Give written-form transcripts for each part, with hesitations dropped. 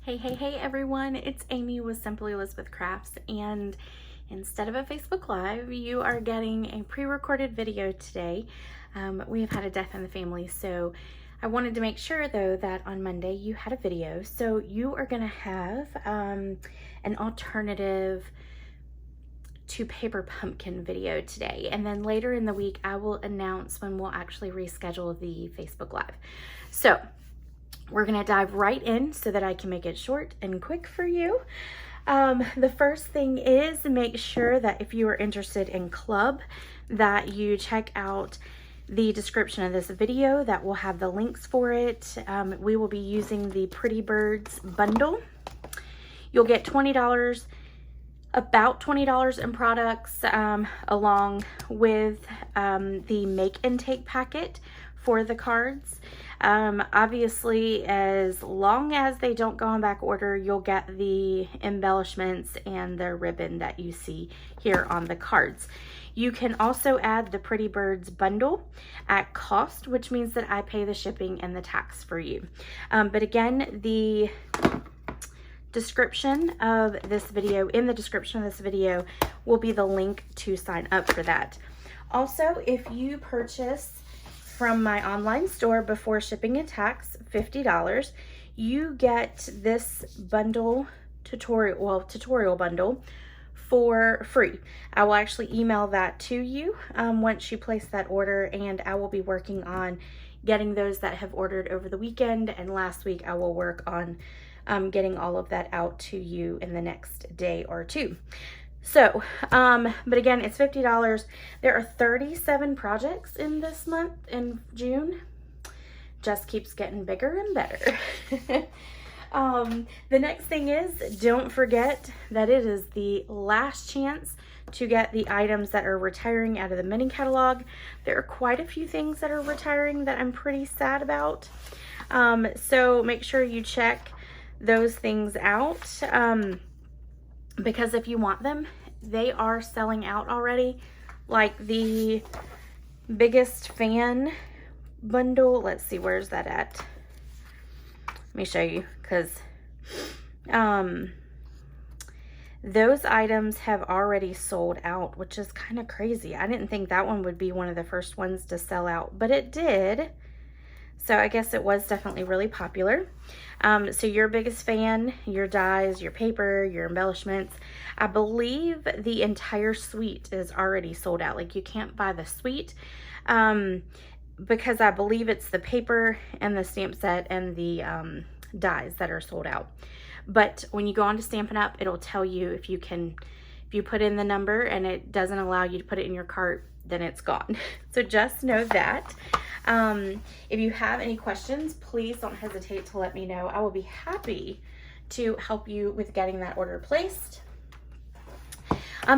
Hey everyone, it's Amy with Simply Elizabeth Crafts, and instead of a Facebook Live, you are getting a pre-recorded video today. We have had a death in the family, so I wanted to make sure though that on Monday you had a video. So you are gonna have an alternative to paper pumpkin video today, and then later in the week I will announce when we'll actually reschedule the Facebook Live. So we're gonna dive right in so that I can make it short and quick for you. The first thing is make sure that if you are interested in club, that you check out the description of this video. That will have the links for it. We will be using the Pretty Birds bundle. You'll get $20, about $20 in products, along with the make and take packet for the cards. Obviously, as long as they don't go on back order, you'll get the embellishments and the ribbon that you see here on the cards. You can also add the Pretty Birds bundle at cost, which means that I pay the shipping and the tax for you. But again, the description of this video, in the description of this video, will be the link to sign up for that. Also, if you purchase from my online store before shipping and tax, $50, you get this bundle tutorial bundle for free. I will actually email that to you once you place that order, and I will be working on getting those that have ordered over the weekend, and last week I will work on getting all of that out to you in the next day or two. So, but again, it's $50. There are 37 projects in this month, in June. Just keeps getting bigger and better. The next thing is, don't forget that it is the last chance to get the items that are retiring out of the mini catalog. There are quite a few things that are retiring that I'm pretty sad about. So make sure you check those things out. Because if you want them, they are selling out already. Like the biggest fan bundle, let's see, where's that at? Let me show you, because those items have already sold out, which is kind of crazy. I didn't think that one would be one of the first ones to sell out, but it did. So I guess it was definitely really popular. So your biggest fan, your dies, your paper, your embellishments, I believe the entire suite is already sold out. Like, you can't buy the suite because I believe it's the paper and the stamp set and the dies that are sold out. But when you go on to Stampin' Up, it'll tell you if you put in the number and it doesn't allow you to put it in your cart, then it's gone. So just know that. If you have any questions, please don't hesitate to let me know. I will be happy to help you with getting that order placed.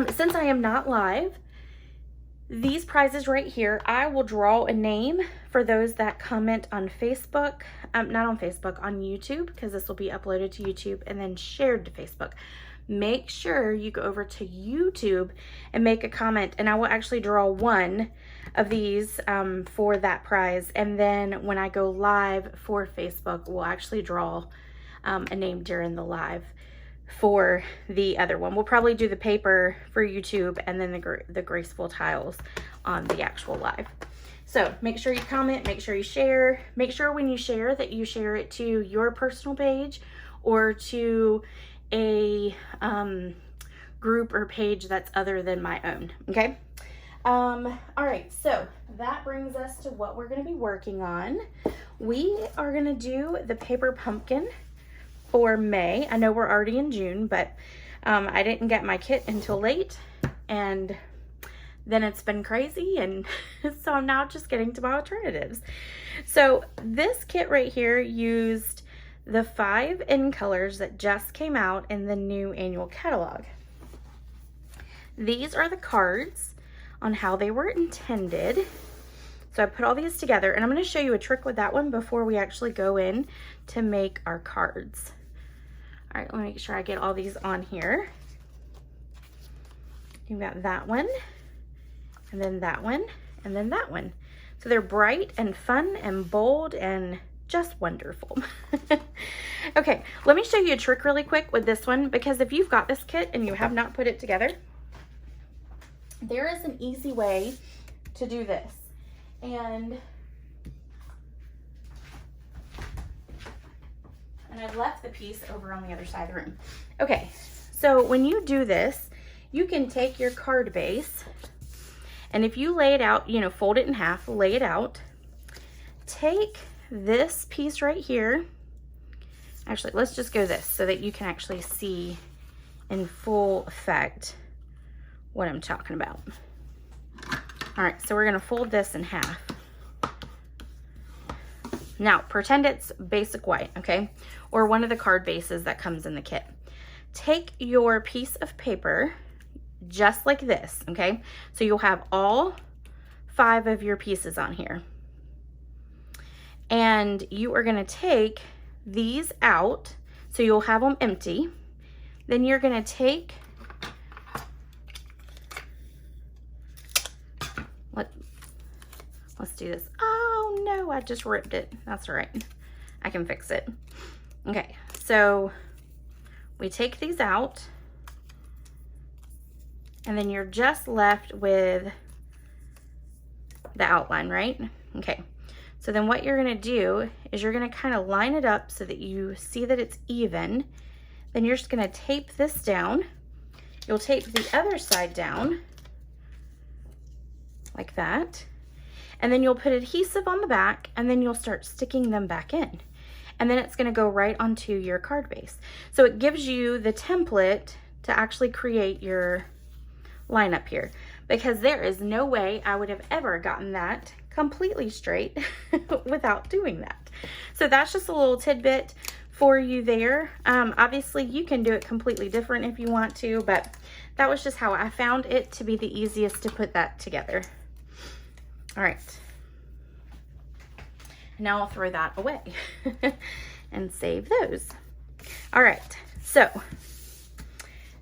Since I am not live, these prizes right here, I will draw a name for those that comment on Facebook, not on Facebook, on YouTube, because this will be uploaded to YouTube and then shared to Facebook. Make sure you go over to YouTube and make a comment, and I will actually draw one of these for that prize. And then when I go live for Facebook, we'll actually draw a name during the live for the other one. We'll probably do the paper for YouTube and then the graceful tiles on the actual live. So make sure you comment, make sure you share. Make sure when you share that you share it to your personal page or to a group or page that's other than my own, okay? All right, so that brings us to what we're going to be working on. We are going to do the paper pumpkin for May. I know we're already in June, but I didn't get my kit until late, and then it's been crazy, and so I'm now just getting to my alternatives. So this kit right here used the 5 in colors that just came out in the new annual catalog. These are the cards on how they were intended. So I put all these together, and I'm going to show you a trick with that one before we actually go in to make our cards. All right, let me make sure I get all these on here. You've got that one, and then that one, and then that one. So they're bright and fun and bold and just wonderful. Okay, let me show you a trick really quick with this one, because if you've got this kit and you have not put it together, there is an easy way to do this. And I've left the piece over on the other side of the room. Okay, so when you do this, you can take your card base, and if you lay it out, you know, fold it in half, lay it out, take this piece right here. Actually, let's just go this so that you can actually see in full effect what I'm talking about. All right, so we're gonna fold this in half. Now, pretend it's basic white, okay? Or one of the card bases that comes in the kit. Take your piece of paper just like this, okay? So you'll have all 5 of your pieces on here. And you are gonna take these out, so you'll have them empty. Then you're gonna take, let's do this. Oh no, I just ripped it. That's all right, I can fix it. Okay, so we take these out, and then you're just left with the outline, right? Okay, so then what you're gonna do is you're gonna kind of line it up so that you see that it's even. Then you're just gonna tape this down. You'll tape the other side down like that. And then you'll put adhesive on the back, and then you'll start sticking them back in. And then it's gonna go right onto your card base. So it gives you the template to actually create your lineup here, because there is no way I would have ever gotten that completely straight without doing that. So that's just a little tidbit for you there. Obviously you can do it completely different if you want to, but that was just how I found it to be the easiest to put that together. All right, now I'll throw that away and save those. All right, so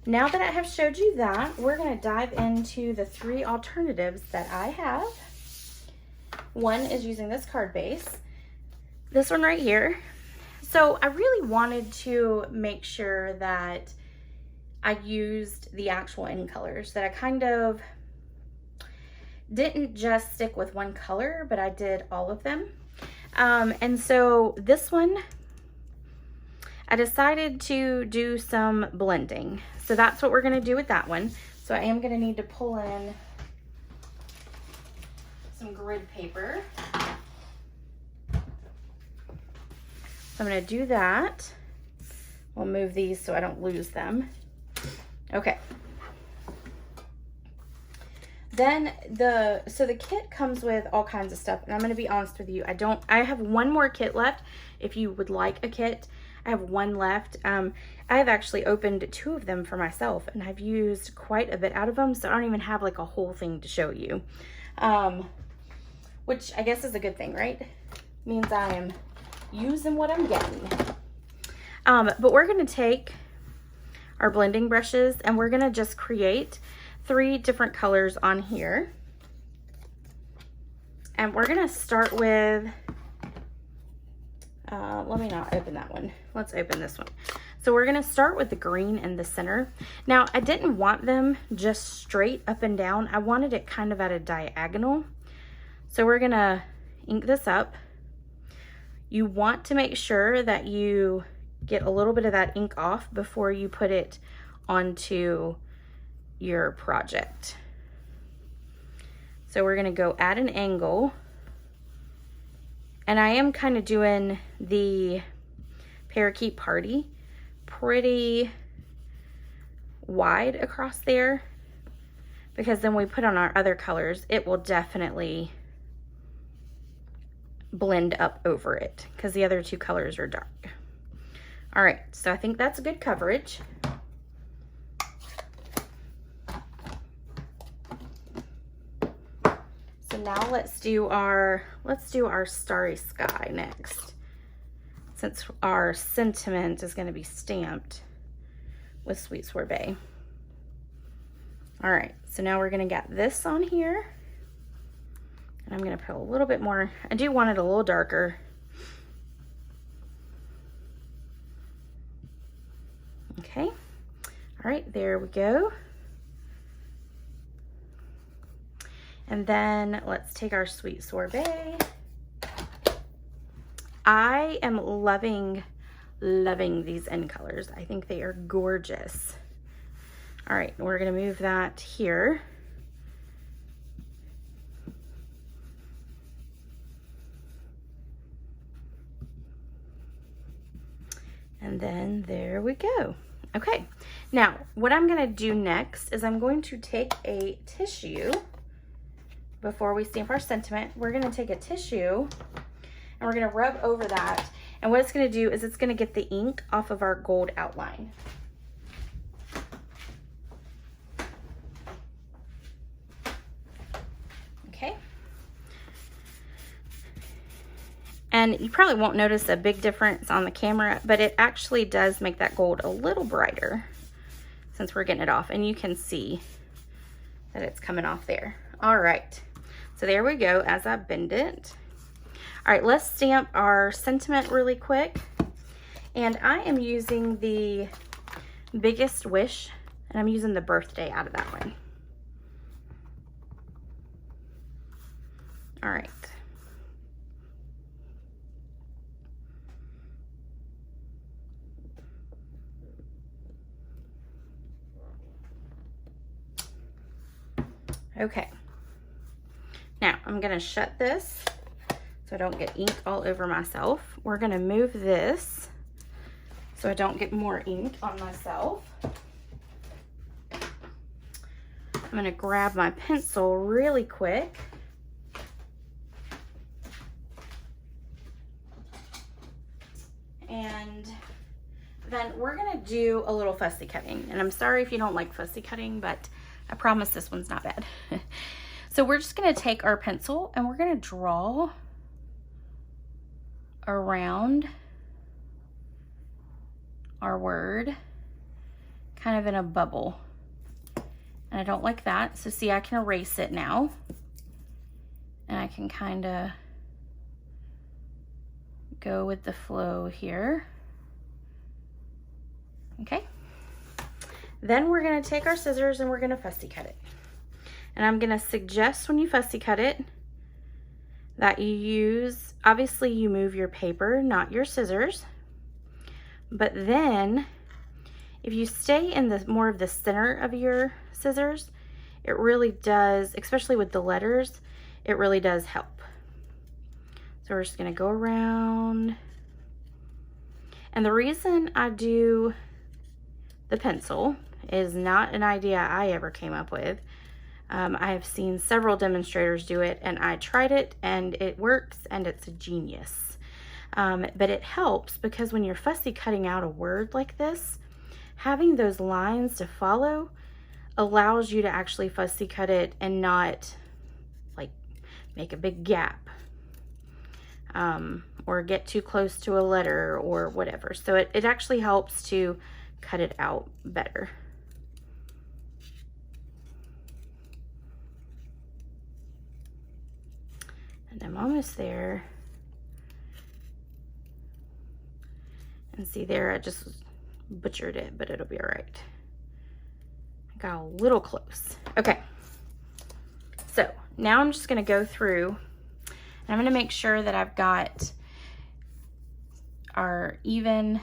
now that I have showed you that, we're gonna dive into the 3 alternatives that I have. One is using this card base, this one right here. So I really wanted to make sure that I used the actual end colors, that I kind of didn't just stick with one color, but I did all of them. And so this one, I decided to do some blending. So that's what we're gonna do with that one. So I am gonna need to pull in some grid paper. So I'm gonna do that. We'll move these so I don't lose them. Okay. Then the kit comes with all kinds of stuff, and I'm going to be honest with you, I have one more kit left. If you would like a kit, I have one left. I have actually opened 2 of them for myself, and I've used quite a bit out of them, so I don't even have like a whole thing to show you, which I guess is a good thing, right? Means I am using what I'm getting. But we're going to take our blending brushes, and we're going to just create 3 different colors on here. And we're gonna start with, let me not open that one. Let's open this one. So we're gonna start with the green in the center. Now, I didn't want them just straight up and down. I wanted it kind of at a diagonal. So we're gonna ink this up. You want to make sure that you get a little bit of that ink off before you put it onto your project. So we're gonna go at an angle, and I am kind of doing the parakeet party pretty wide across there, because then we put on our other colors, it will definitely blend up over it, because the other 2 colors are dark. All right, so I think that's a good coverage. Now let's do our Starry Sky next, since our sentiment is going to be stamped with Sweet Sorbet. All right, so now we're going to get this on here, and I'm going to put a little bit more. I do want it a little darker. right, there we go. And then let's take our Sweet Sorbet. I am loving these end colors. I think they are gorgeous. All right, we're gonna move that here. And then there we go. Okay, now what I'm gonna do next is I'm going to take a tissue. Before we stamp our sentiment, we're gonna take a tissue and we're gonna rub over that. And what it's gonna do is it's gonna get the ink off of our gold outline. Okay. And you probably won't notice a big difference on the camera, but it actually does make that gold a little brighter since we're getting it off. And you can see that it's coming off there. All right, so there we go as I bend it. All right, let's stamp our sentiment really quick. And I am using the Biggest Wish, and I'm using the birthday out of that one. All right. Okay. Now I'm gonna shut this so I don't get ink all over myself. We're gonna move this so I don't get more ink on myself. I'm gonna grab my pencil really quick. And then we're gonna do a little fussy cutting. And I'm sorry if you don't like fussy cutting, but I promise this one's not bad. So we're just gonna take our pencil and we're gonna draw around our word, kind of in a bubble. And I don't like that, so see, I can erase it now. And I can kind of go with the flow here. Okay. Then we're gonna take our scissors and we're gonna fussy cut it. And I'm gonna suggest when you fussy cut it that you use, obviously you move your paper, not your scissors. But then if you stay in the more of the center of your scissors, it really does, especially with the letters, it really does help. So we're just gonna go around. And the reason I do the pencil is not an idea I ever came up with. I have seen several demonstrators do it and I tried it and it works and it's a genius. But it helps because when you're fussy cutting out a word like this, having those lines to follow allows you to actually fussy cut it and not like make a big gap or get too close to a letter or whatever. So it actually helps to cut it out better. And I'm almost there. And see there, I just butchered it, but it'll be all right. I got a little close. Okay. So now I'm just gonna go through and I'm gonna make sure that I've got our even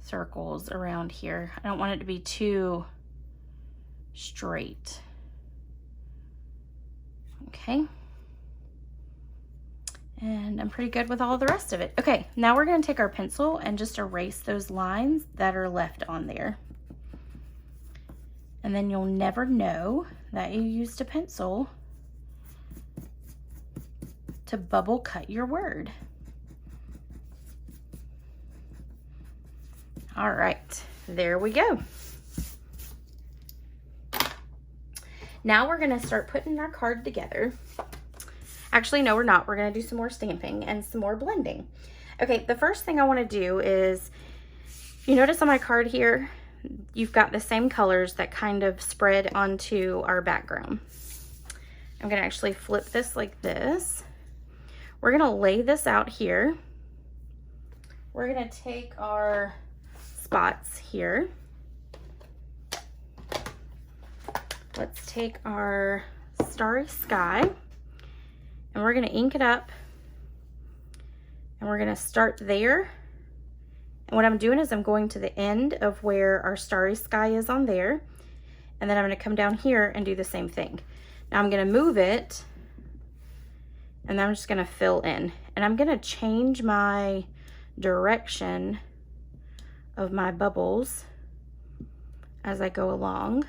circles around here. I don't want it to be too straight. Okay. And I'm pretty good with all the rest of it. Okay, now we're gonna take our pencil and just erase those lines that are left on there. And then you'll never know that you used a pencil to bubble cut your word. All right, there we go. Now we're gonna start putting our card together. Actually, no, we're not. We're gonna do some more stamping and some more blending. Okay, the first thing I wanna do is, you notice on my card here, you've got the same colors that kind of spread onto our background. I'm gonna actually flip this like this. We're gonna lay this out here. We're gonna take our spots here let's take our Starry Sky and we're going to ink it up, and we're going to start there. And what I'm doing is I'm going to the end of where our Starry Sky is on there, and then I'm going to come down here and do the same thing. Now I'm going to move it, and then I'm just going to fill in, and I'm going to change my direction of my bubbles as I go along.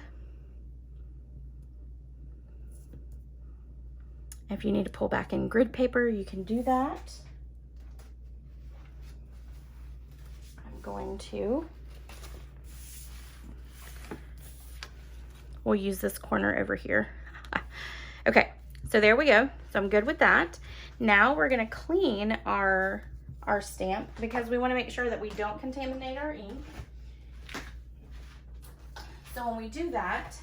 If you need to pull back in grid paper, you can do that. I'm going to, we'll use this corner over here. Okay, so there we go. So I'm good with that. Now we're gonna clean our stamp because we wanna make sure that we don't contaminate our ink. So when we do that,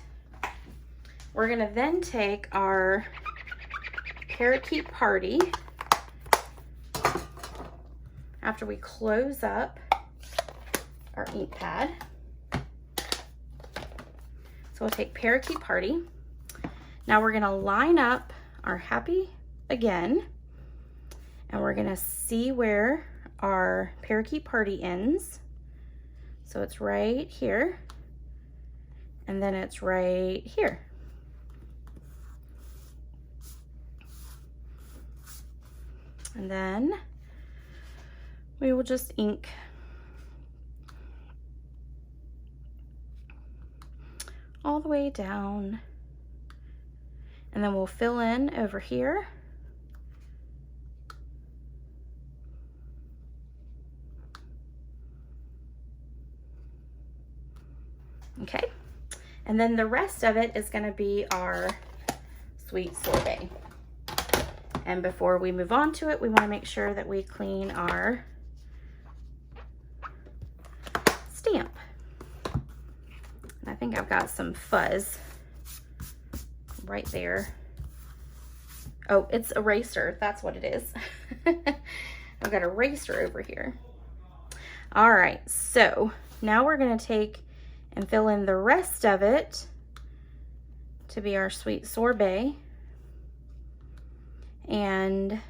we're gonna then take our Parakeet Party after we close up our ink pad. So we'll take Parakeet Party. Now we're gonna line up our Happy Again, and we're gonna see where our Parakeet Party ends. So it's right here, and then it's right here. And then we will just ink all the way down, and then we'll fill in over here. Okay, and then the rest of it is going to be our sweet sorbet. And before we move on to it, we want to make sure that we clean our stamp. And I think I've got some fuzz right there. Oh, it's eraser. That's what it is. I've got eraser over here. All right, so now we're going to take and fill in the rest of it to be our sweet sorbet. And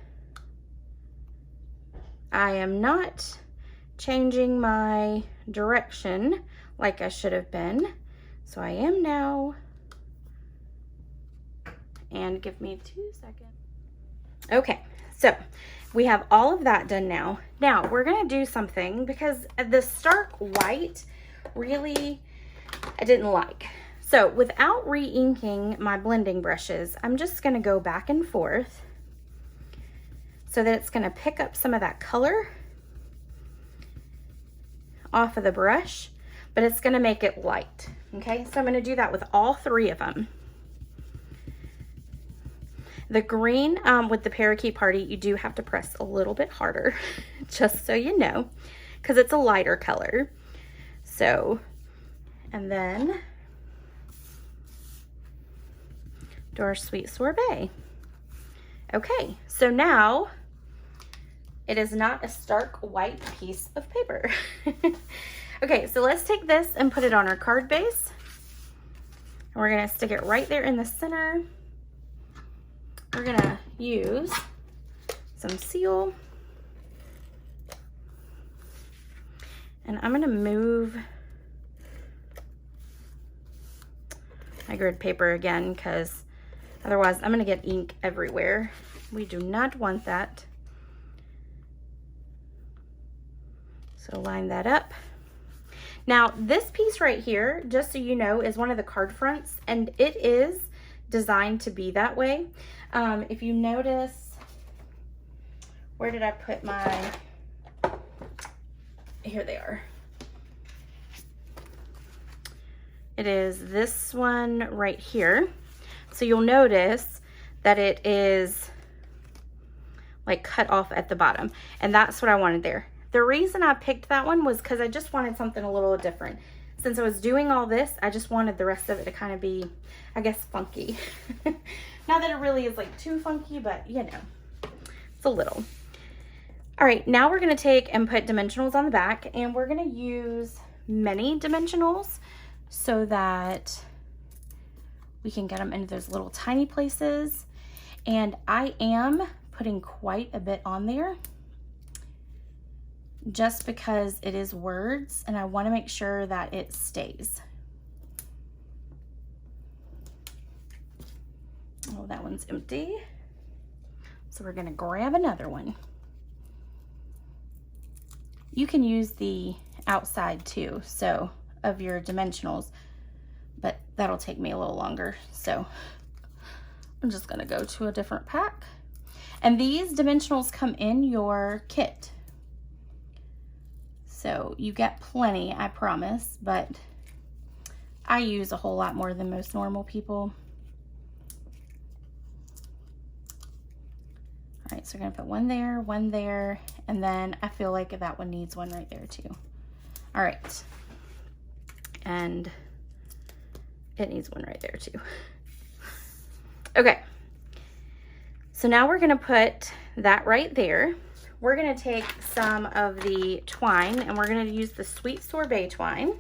I am not changing my direction like I should have been. So I am now. And give me 2 seconds. Okay, so we have all of that done now. Now we're gonna do something because the stark white really I didn't like. So without re-inking my blending brushes, I'm just gonna go back and forth so that it's gonna pick up some of that color off of the brush, but it's gonna make it light, okay? So I'm gonna do that with all 3 of them. The green with the Parakeet Party, you do have to press a little bit harder, just so you know, because it's a lighter color. So, and then do our sweet sorbet. Okay, so now it is not a stark white piece of paper. Okay, so let's take this and put it on our card base. And we're gonna stick it right there in the center. We're gonna use some seal. And I'm gonna move my grid paper again because otherwise I'm gonna get ink everywhere. We do not want that. So line that up. Now this piece right here, just so you know, is one of the card fronts, and it is designed to be that way. If you notice, where did I put my, here they are. It is this one right here. So you'll notice that it is like cut off at the bottom, and that's what I wanted there. The reason I picked that one was because I just wanted something a little different. Since I was doing all this, I just wanted the rest of it to kind of be, I guess, funky. Not that it really is like too funky, but you know, it's a little. All right, now we're gonna take and put dimensionals on the back, and we're gonna use many dimensionals so that we can get them into those little tiny places. And I am putting quite a bit on there just because it is words and I want to make sure that it stays. Oh, that one's empty. So we're going to grab another one. You can use the outside too, so of your dimensionals, but that'll take me a little longer. So I'm just going to go to a different pack. And these dimensionals come in your kit. So you get plenty, I promise, but I use a whole lot more than most normal people. All right, so we're gonna put one there, and then I feel like that one needs one right there too. All right, and it needs one right there too. Okay, so now we're gonna put that right there. We're gonna take some of the twine and we're gonna use the sweet sorbet twine.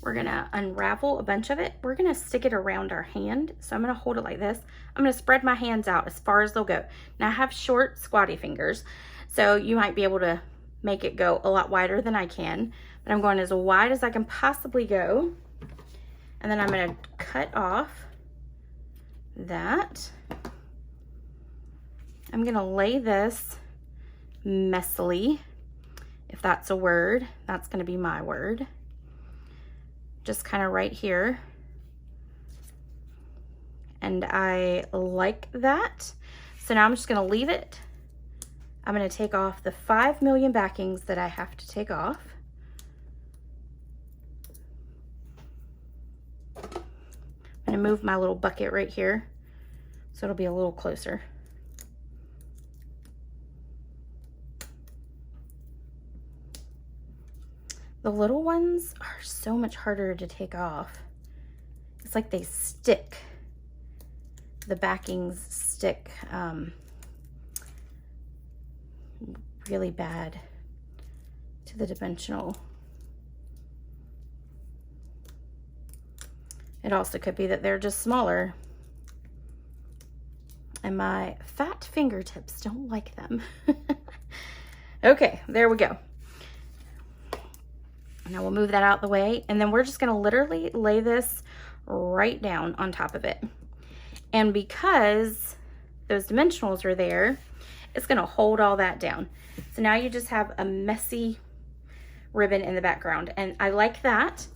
We're gonna unravel a bunch of it. We're gonna stick it around our hand. So I'm gonna hold it like this. I'm gonna spread my hands out as far as they'll go. Now I have short, squatty fingers, so you might be able to make it go a lot wider than I can, but I'm going as wide as I can possibly go. And then I'm gonna cut off that. I'm gonna lay this messily, if that's a word. That's gonna be my word. Just kind of right here. And I like that. So now I'm just gonna leave it. I'm gonna take off the 5 million backings that I have to take off. I'm gonna move my little bucket right here so it'll be a little closer. The little ones are so much harder to take off. It's like they stick. The backings stick really bad to the dimensional. It also could be that they're just smaller and my fat fingertips don't like them. Okay, there we go. Now we'll move that out the way, and then we're just gonna literally lay this right down on top of it. And because those dimensionals are there, it's gonna hold all that down. So now you just have a messy ribbon in the background, and I like that.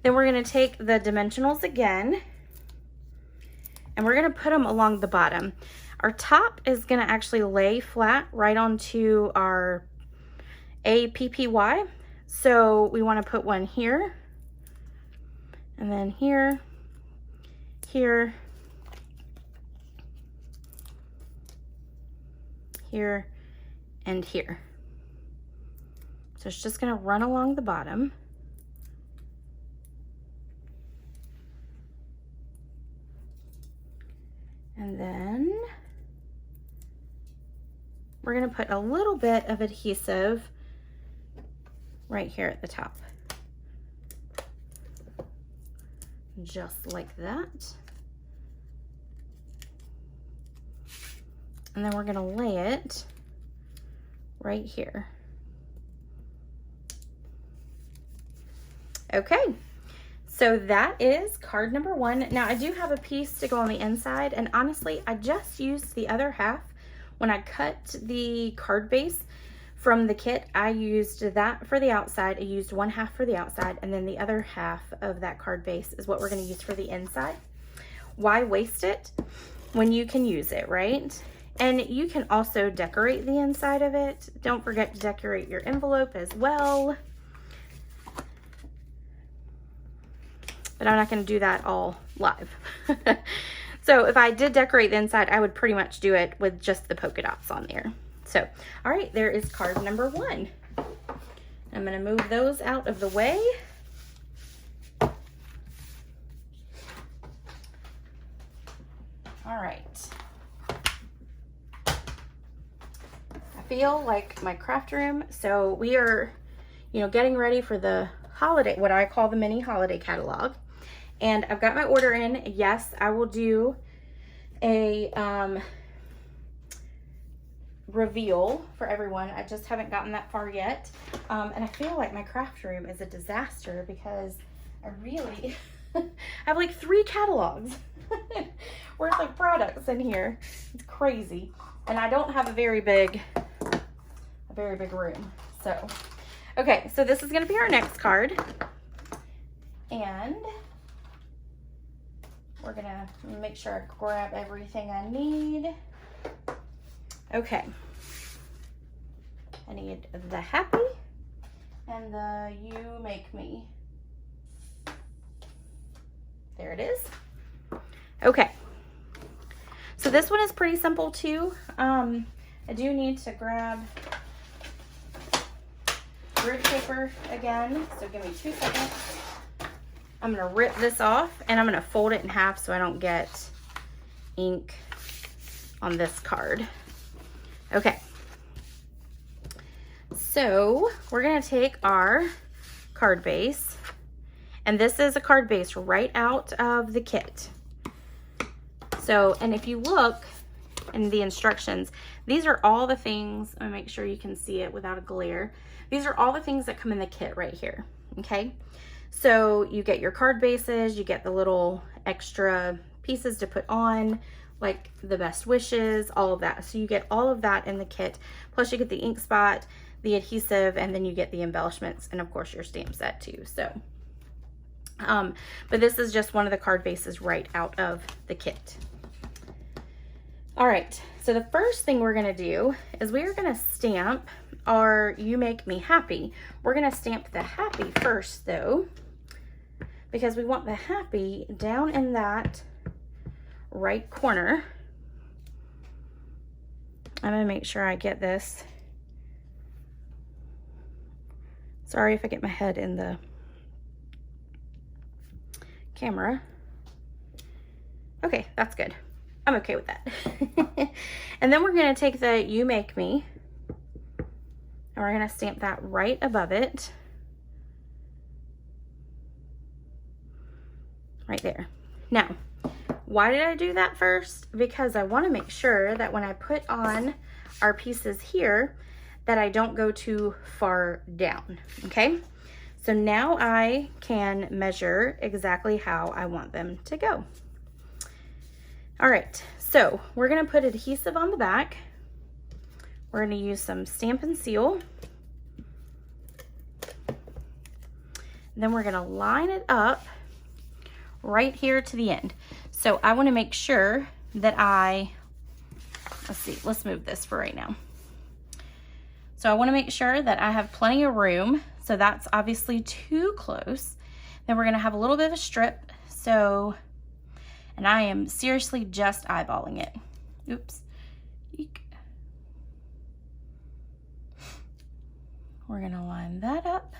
Then we're gonna take the dimensionals again, and we're gonna put them along the bottom. Our top is gonna actually lay flat right onto our APPY. So we want to put one here, and then here, here, here, and here. So it's just going to run along the bottom. And then we're going to put a little bit of adhesive right here at the top. Just like that. And then we're gonna lay it right here. Okay, so that is card number 1. Now I do have a piece to go on the inside, and honestly, I just used the other half. When I cut the card base from the kit, I used that for the outside. I used one half for the outside, and then the other half of that card base is what we're gonna use for the inside. Why waste it when you can use it, right? And you can also decorate the inside of it. Don't forget to decorate your envelope as well. But I'm not gonna do that all live. So if I did decorate the inside, I would pretty much do it with just the polka dots on there. So, all right, there is card number 1. I'm gonna move those out of the way. All right. I feel like my craft room. So we are, you know, getting ready for the holiday, what I call the mini holiday catalog. And I've got my order in. Yes, I will do a reveal for everyone. I just haven't gotten that far yet. And I feel like my craft room is a disaster because I really I have like 3 catalogs worth of products in here. It's crazy. And I don't have a very big room. So, okay, so this is going to be our next card. And we're going to make sure I grab everything I need. Okay. I need the happy and the you make me. There it is. Okay. So this one is pretty simple too. I do need to grab grid paper again. So give me 2 seconds. I'm going to rip this off and I'm going to fold it in half so I don't get ink on this card. Okay. So we're going to take our card base, and this is a card base right out of the kit. So, and if you look in the instructions, these are all the things, I'm gonna make sure you can see it without a glare. These are all the things that come in the kit right here, okay? So you get your card bases, you get the little extra pieces to put on, like the best wishes, all of that. So you get all of that in the kit, plus you get the ink spot, the adhesive, and then you get the embellishments, and of course your stamp set too. So, but this is just one of the card bases right out of the kit. All right, so the first thing we're gonna do is we are gonna stamp our You Make Me Happy. We're gonna stamp the happy first though, because we want the happy down in that right corner. I'm gonna make sure I get this. Sorry if I get my head in the camera. Okay, that's good. I'm okay with that. And then we're gonna take the You Make Me, and we're gonna stamp that right above it. Right there. Now, why did I do that first? Because I wanna make sure that when I put on our pieces here, that I don't go too far down, okay? So now I can measure exactly how I want them to go. All right, so we're gonna put adhesive on the back. We're gonna use some Stamp and Seal. Then we're gonna line it up right here to the end. So I wanna make sure that let's move this for right now. So I wanna make sure that I have plenty of room. So that's obviously too close. Then we're gonna have a little bit of a strip. So, and I am seriously just eyeballing it. Oops. Eek. We're gonna line that up.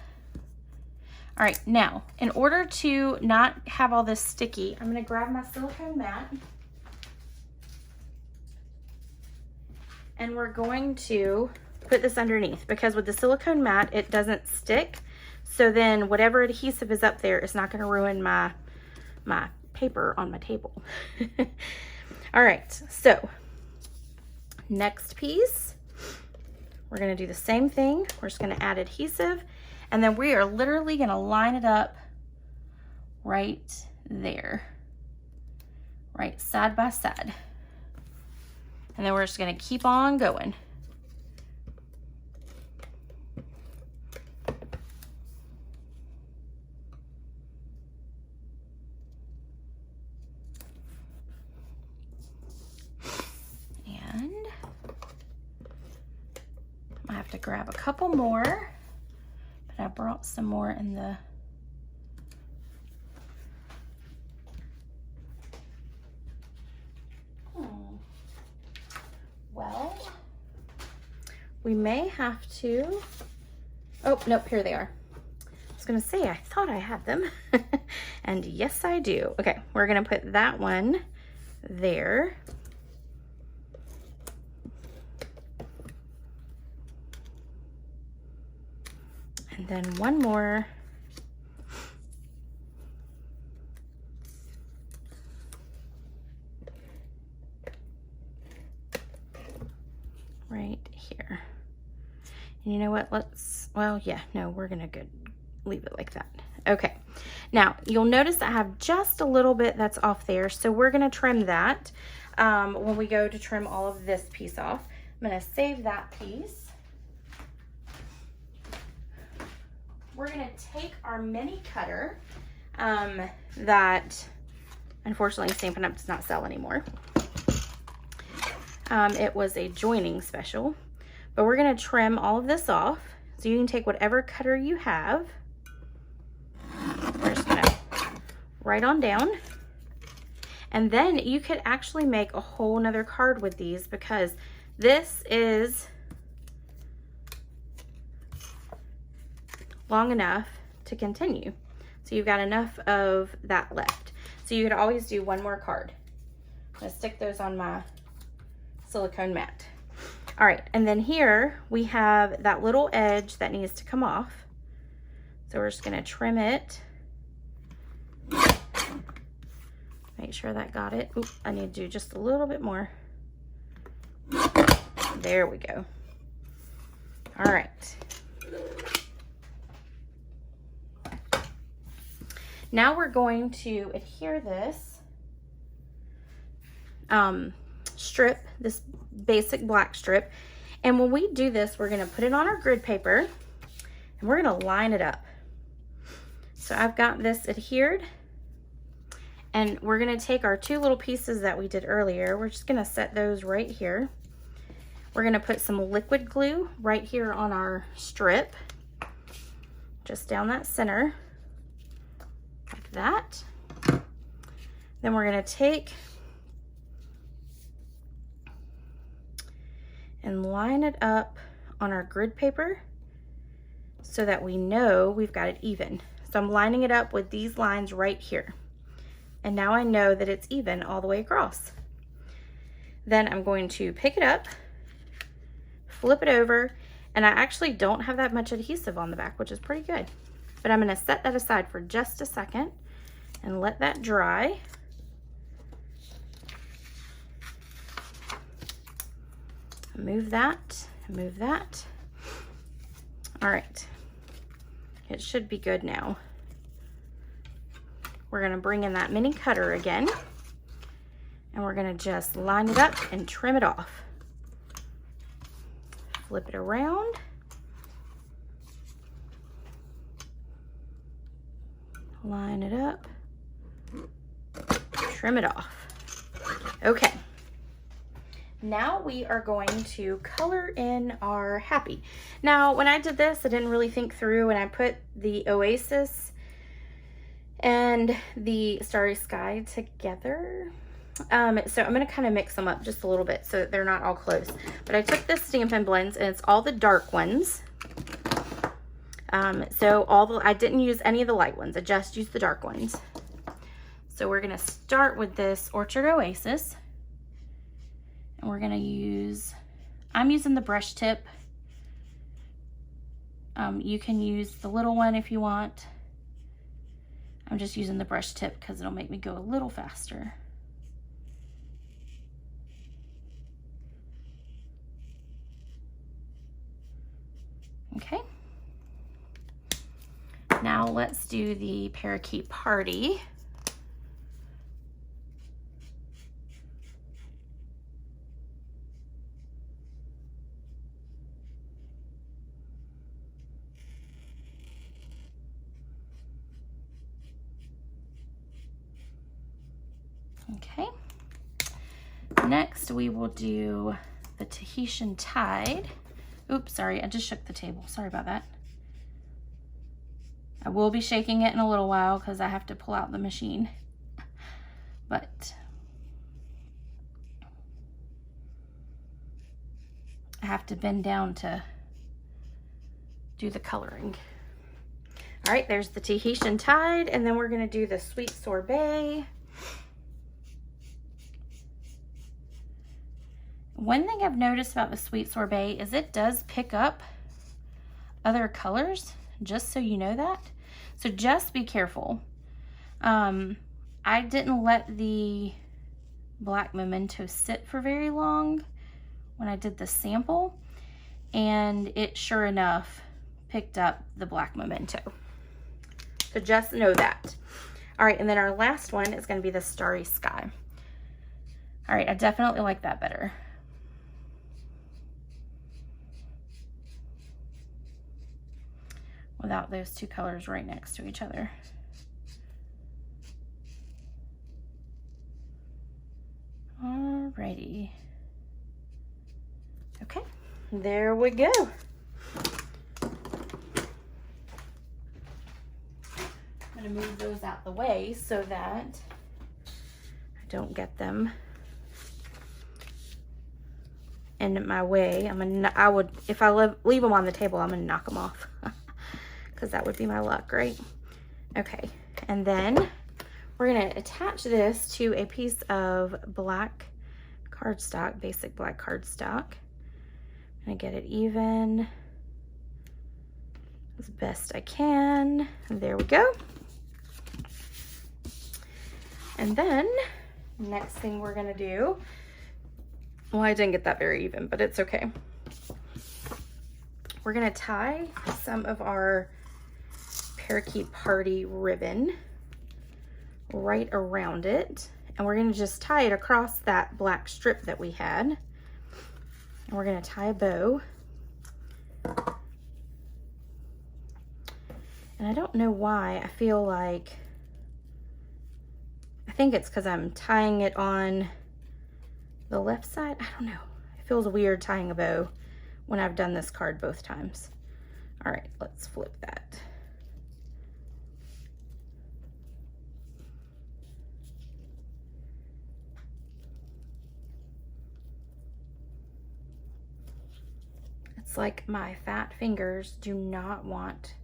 All right, now, in order to not have all this sticky, I'm gonna grab my silicone mat. And we're going to put this underneath, because with the silicone mat, it doesn't stick. So then whatever adhesive is up there is not gonna ruin my paper on my table. All right, so next piece, we're gonna do the same thing. We're just gonna add adhesive, and then we are literally gonna line it up right there, right side by side. And then we're just gonna keep on going. To grab a couple more, but I brought some more in the well, we may have to, oh nope, here they are. I was gonna say I thought I had them and yes I do. Okay, we're gonna put that one there. And then one more. Right here. And you know what, well, yeah, no, we're gonna leave it like that. Okay, now you'll notice I have just a little bit that's off there, so we're gonna trim that when we go to trim all of this piece off. I'm gonna save that piece. We're gonna take our mini cutter that unfortunately Stampin' Up! Does not sell anymore. It was a joining special, but we're gonna trim all of this off. So you can take whatever cutter you have. We're just gonna write on down. And then you could actually make a whole nother card with these, because this is long enough to continue. So you've got enough of that left. So you could always do one more card. I'm gonna stick those on my silicone mat. All right, and then here we have that little edge that needs to come off. So we're just gonna trim it. Make sure that got it. Oop, I need to do just a little bit more. There we go. All right. Now we're going to adhere this strip, this basic black strip. And when we do this, we're gonna put it on our grid paper and we're gonna line it up. So I've got this adhered, and we're gonna take our two little pieces that we did earlier. We're just gonna set those right here. We're gonna put some liquid glue right here on our strip, just down that center, like that. Then we're gonna take and line it up on our grid paper so that we know we've got it even. So I'm lining it up with these lines right here. And now I know that it's even all the way across. Then I'm going to pick it up, flip it over, and I actually don't have that much adhesive on the back, which is pretty good. But I'm gonna set that aside for just a second and let that dry. Move that, move that. All right, it should be good now. We're gonna bring in that mini cutter again, and we're gonna just line it up and trim it off. Flip it around. Line it up, trim it off. Okay. Now we are going to color in our happy. Now, when I did this, I didn't really think through, and I put the Oasis and the Starry Sky together. So I'm gonna kind of mix them up just a little bit so that they're not all close. But I took this Stampin' Blends, and it's all the dark ones. I didn't use any of the light ones. I just used the dark ones. So we're gonna start with this Orchard Oasis. And we're gonna I'm using the brush tip. You can use the little one if you want. I'm just using the brush tip because it'll make me go a little faster. Okay. Now let's do the Parakeet Party. Okay, next we will do the Tahitian Tide. Oops, sorry, I just shook the table. Sorry about that. I will be shaking it in a little while because I have to pull out the machine. But I have to bend down to do the coloring. All right, there's the Tahitian Tide, and then we're gonna do the Sweet Sorbet. One thing I've noticed about the Sweet Sorbet is it does pick up other colors. just so you know that. So just be careful. I didn't let the black memento sit for very long when I did the sample, and it sure enough picked up the black memento. So just know that. All right, and then our last one is going to be the Starry Sky. All right, I definitely like that better. Without those two colors right next to each other. Alrighty. Okay, there we go. I'm gonna move those out the way so that I don't get them in my way. If I leave them on the table, I'm gonna knock them off because that would be my luck, right? Okay, and then we're gonna attach this to a piece of black cardstock, basic black cardstock. I'm gonna get it even as best I can. There we go. And then next thing we're gonna do, well, I didn't get that very even, but it's okay. We're gonna tie some of our parakeet party ribbon right around it, and we're going to just tie it across that black strip that we had, and we're going to tie a bow. And I don't know why I feel like, I think it's because I'm tying it on the left side. I don't know, it feels weird tying a bow when I've done this card both times. All right, let's flip that. It's like my fat fingers do not want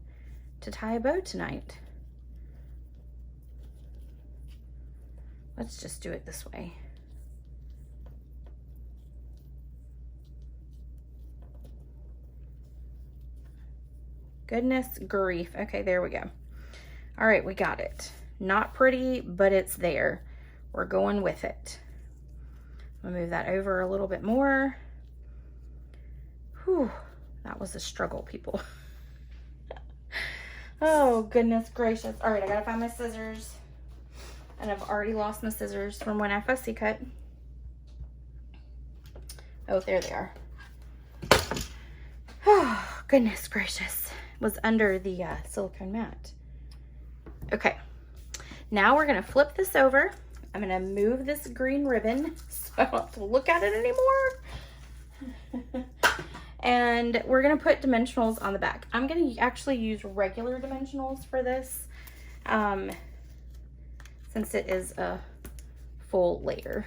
to tie a bow tonight. Let's just do it this way. Goodness grief. Okay, there we go. All right, we got it. Not pretty, but it's there. We're going with it. I'm gonna move that over a little bit more. Whew, that was a struggle, people. Oh, goodness gracious. All right, I gotta find my scissors. And I've already lost my scissors from when I fussy cut. Oh, there they are. Oh, goodness gracious. It was under the silicone mat. Okay, now we're gonna flip this over. I'm gonna move this green ribbon so I don't have to look at it anymore. And we're gonna put dimensionals on the back. I'm gonna actually use regular dimensionals for this, since it is a full layer.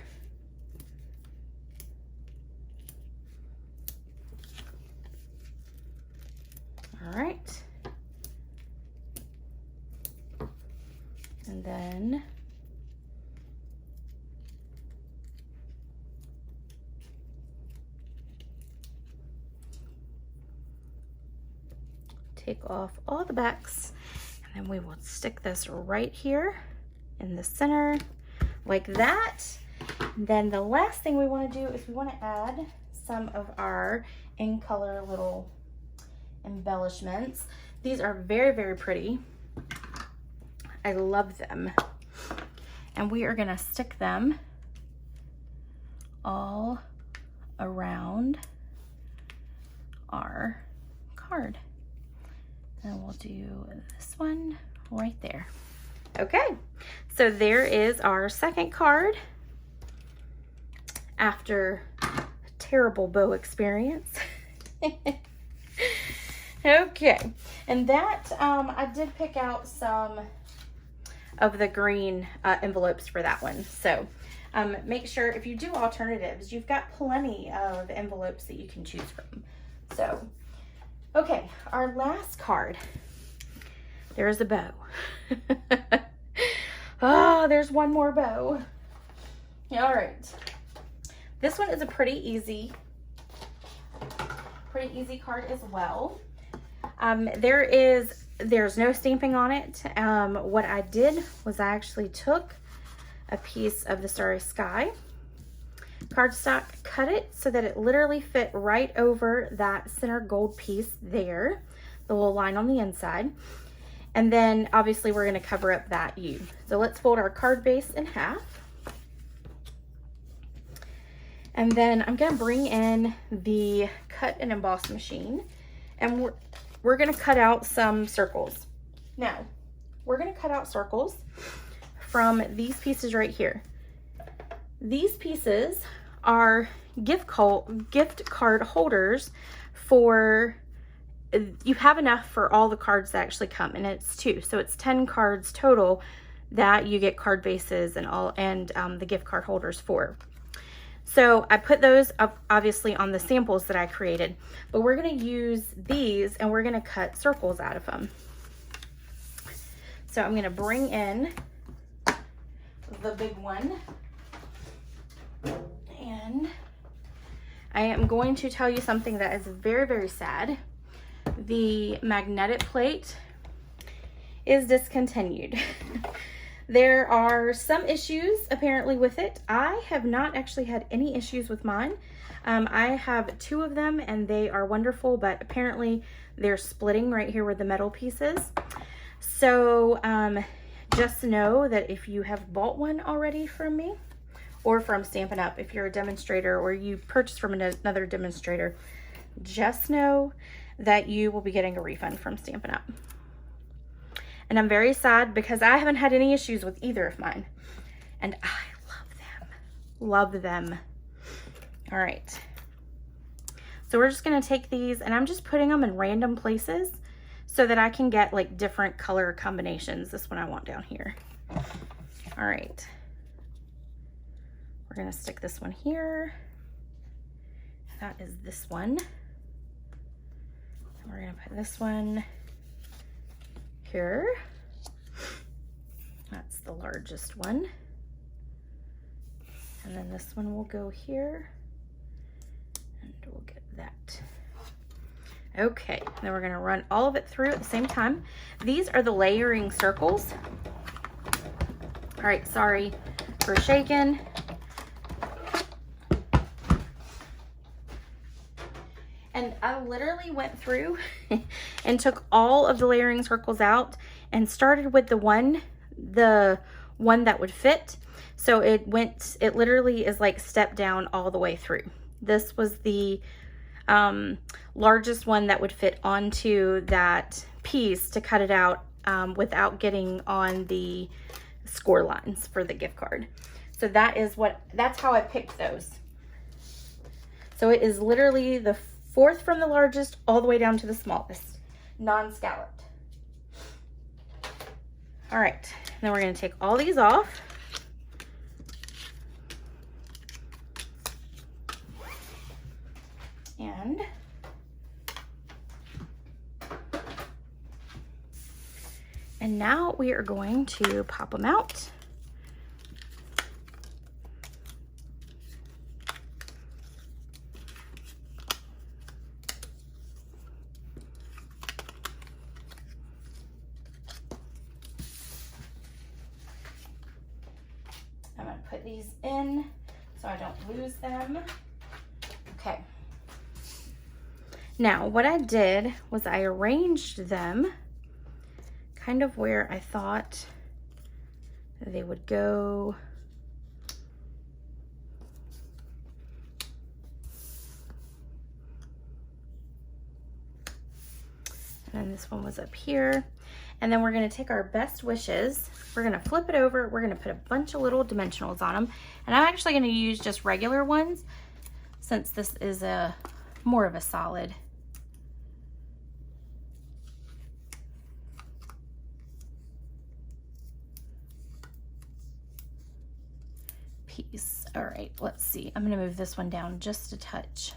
All right. And then take off all the backs, and then we will stick this right here in the center like that. And then the last thing we want to do is we want to add some of our in color little embellishments. These are very, very pretty. I love them. And we are going to stick them all around our card. And we'll do this one right there. Okay, so there is our second card after a terrible bow experience. Okay, and that I did pick out some of the green envelopes for that one. So make sure if you do alternatives, you've got plenty of envelopes that you can choose from. So, okay, our last card. There's a bow. Oh, there's one more bow. All right. This one is a pretty easy card as well. There's no stamping on it. What I did was I actually took a piece of the Starry Sky cardstock, cut it so that it literally fit right over that center gold piece there, the little line on the inside. And then obviously we're going to cover up that U. So let's fold our card base in half. And then I'm going to bring in the cut and emboss machine, and we're going to cut out some circles. Now, we're going to cut out circles from these pieces right here. These pieces are gift card holders for, you have enough for all the cards that actually come, and it's 2. So it's 10 cards total that you get card bases and all, and the gift card holders for. So I put those up obviously on the samples that I created, but we're going to use these and we're going to cut circles out of them. So I'm going to bring in the big one, and I am going to tell you something that is very, very sad. The magnetic plate is discontinued. There are some issues apparently with it. I have not actually had any issues with mine. I have 2 of them and they are wonderful, but apparently they're splitting right here where the metal piece is. So just know that if you have bought one already from me or from Stampin' Up, if you're a demonstrator or you purchased from another demonstrator, just know that you will be getting a refund from Stampin' Up. And I'm very sad because I haven't had any issues with either of mine. And I love them. Love them. All right. So we're just going to take these and I'm just putting them in random places so that I can get like different color combinations. This one I want down here. All right. We're going to stick this one here. That is this one. And we're going to put this one here. That's the largest one. And then this one will go here. And we'll get that. Okay, then we're going to run all of it through at the same time. These are the layering circles. All right, sorry for shaking. And I literally went through and took all of the layering circles out and started with the one that would fit. So it literally is like step down all the way through. This was the largest one that would fit onto that piece to cut it out without getting on the score lines for the gift card. So that's how I picked those. So it is literally the 4th from the largest all the way down to the smallest, non-scalloped. All right, then we're going to take all these off. And now we are going to pop them out. I'm going to put these in so I don't lose them. Okay. Now, what I did was I arranged them kind of where I thought they would go. And then this one was up here. And then we're going to take our best wishes. We're going to flip it over. We're going to put a bunch of little dimensionals on them. And I'm actually going to use just regular ones since this is more of a solid. Piece. All right, let's see. I'm going to move this one down just a touch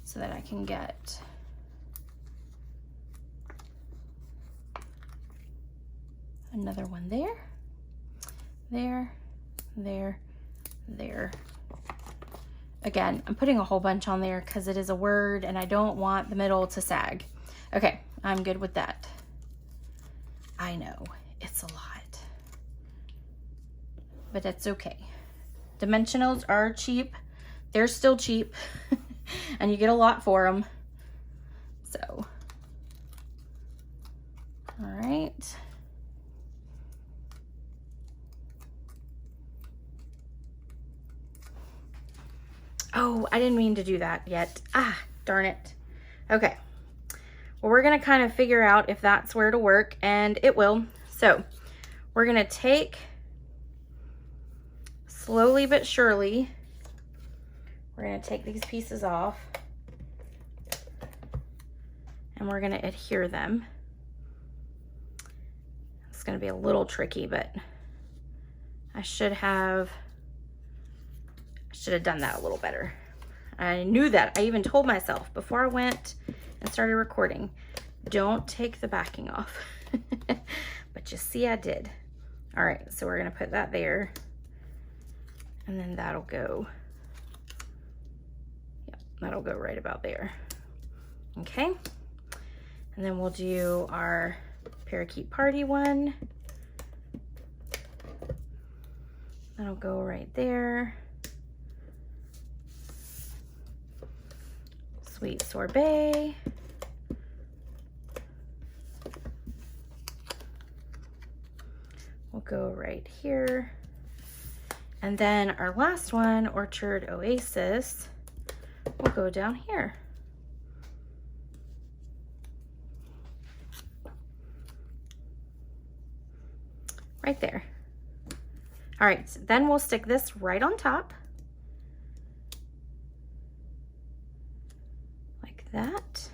so that I can get another one there, there, there, there. Again, I'm putting a whole bunch on there because it is a word and I don't want the middle to sag. Okay, I'm good with that. I know, it's a lot, but that's okay. Dimensionals are cheap. They're still cheap and you get a lot for them. So, all right. Oh, I didn't mean to do that yet. Ah, darn it. Okay. Well, we're going to kind of figure out if that's where to work, and it will. So, we're going to take, slowly but surely, we're going to take these pieces off, and we're going to adhere them. It's going to be a little tricky, but I should have done that a little better. I knew that. I even told myself before I went and started recording, don't take the backing off. But you see I did. All right, so we're gonna put that there, and then that'll go, yep, that'll go right about there. Okay, and then we'll do our parakeet party one. That'll go right there. Sweet sorbet. We'll go right here. And then our last one, Orchard Oasis, will go down here. Right there. All right, so then we'll stick this right on top. That.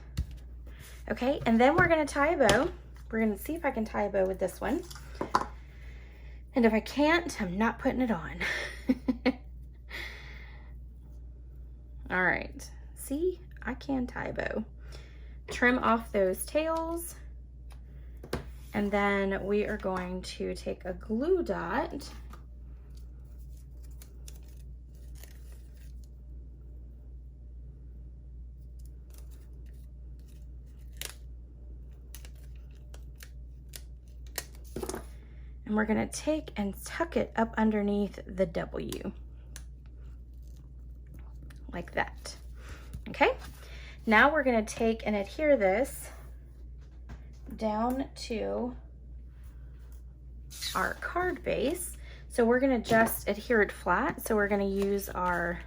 Okay, and then we're going to tie a bow. We're going to see if I can tie a bow with this one. And if I can't, I'm not putting it on. All right, see, I can tie a bow. Trim off those tails. And then we are going to take a glue dot. And we're going to take and tuck it up underneath the W. Like that. Okay? Now we're going to take and adhere this down to our card base. So we're going to just adhere it flat. So we're going to use our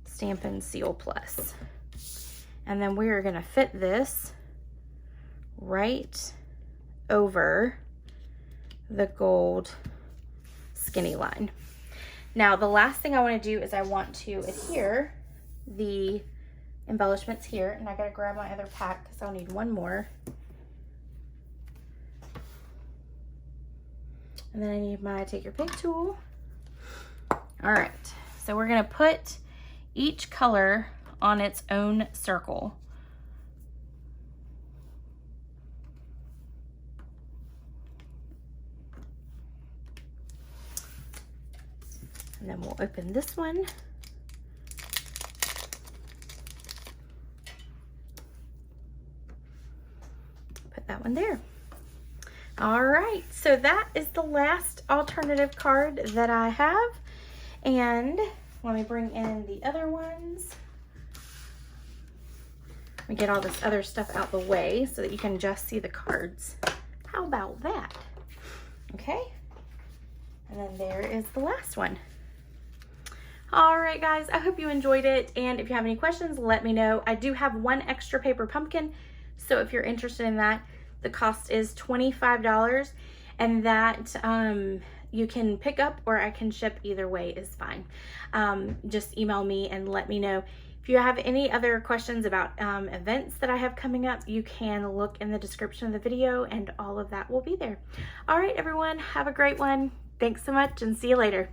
Stampin' Seal Plus. And then we are going to fit this right over the gold skinny line. Now the last thing I want to do is I want to adhere the embellishments here, and I gotta grab my other pack because I'll need one more. And then I need my Take Your Pick tool. All right, so we're gonna put each color on its own circle. And then we'll open this one. Put that one there. All right, so that is the last alternative card that I have. And let me bring in the other ones. Let me get all this other stuff out the way so that you can just see the cards. How about that? Okay. And then there is the last one. All right, guys, I hope you enjoyed it. And if you have any questions, let me know. I do have one extra paper pumpkin. So if you're interested in that, the cost is $25, and that you can pick up or I can ship. Either way is fine. Just email me and let me know. If you have any other questions about events that I have coming up, you can look in the description of the video and all of that will be there. All right, everyone, have a great one. Thanks so much and see you later.